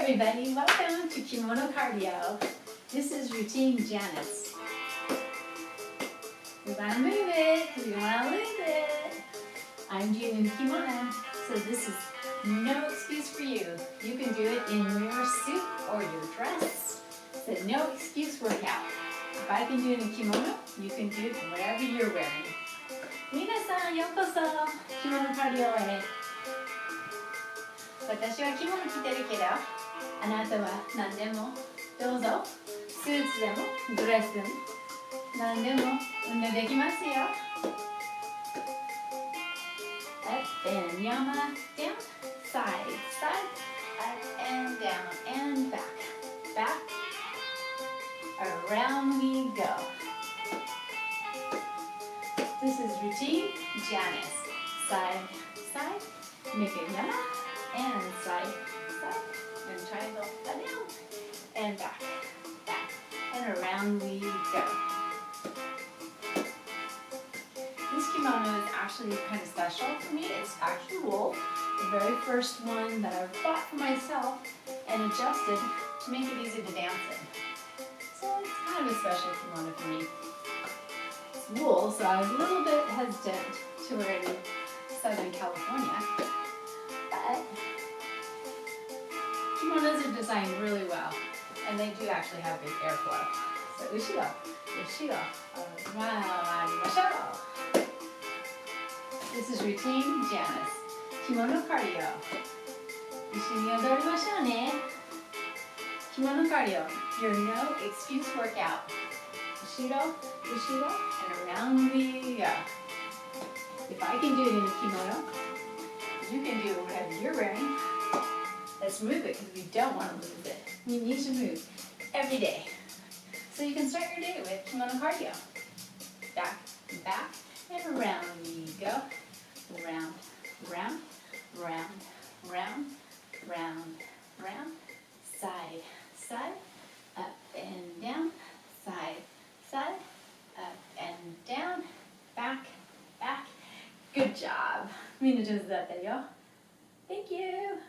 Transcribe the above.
everybody, welcome to Kimono Kardio. This is Routine Janice. We want to move it, we want to lose it. I'm doing kimono, so this is no excuse for you. You can do it in your suit or your dress. It's a no excuse workout. If I can do it in kimono, you can do it whatever you're wearing. 皆さん、ようこそ着物カリオへ。私は着物着てるけど、あなたは何でもどうぞ。スーツでもドレスでも何でも運動できますよ。Up and yama down, side, side, up and down and back, back, around we go. This is Routine Janice. Side, side, make it yama and side, side, and triangle down and back, back, and around we go. This kimono is actually kind of special for me. It's actually wool, the very first one that I bought for myself and adjusted to make it easy to dance in. So it's kind of a special kimono for me. It's wool, so I was a little bit hesitant to wear it in Southern California. But kimonos are designed really well, and they do actually have good airflow. So ushiro, ushiro, around. This is Routine Janice. Kimono Kardio. 一緒に踊りましょうね。Kimono Kardio, your no excuse workout. Ushiro, ushiro, and around we go. If I can do it in a kimono, you can do it whatever you're wearing. Let's move it because we don't want to lose it. You need to move every day. So you can start your day with Kimono Kardio. Back, back, and around we go. Round, round, round, round, round, round, side, side, up and down, side, side, up and down, back, back. Good job. みんな上手だったよ。Thank you.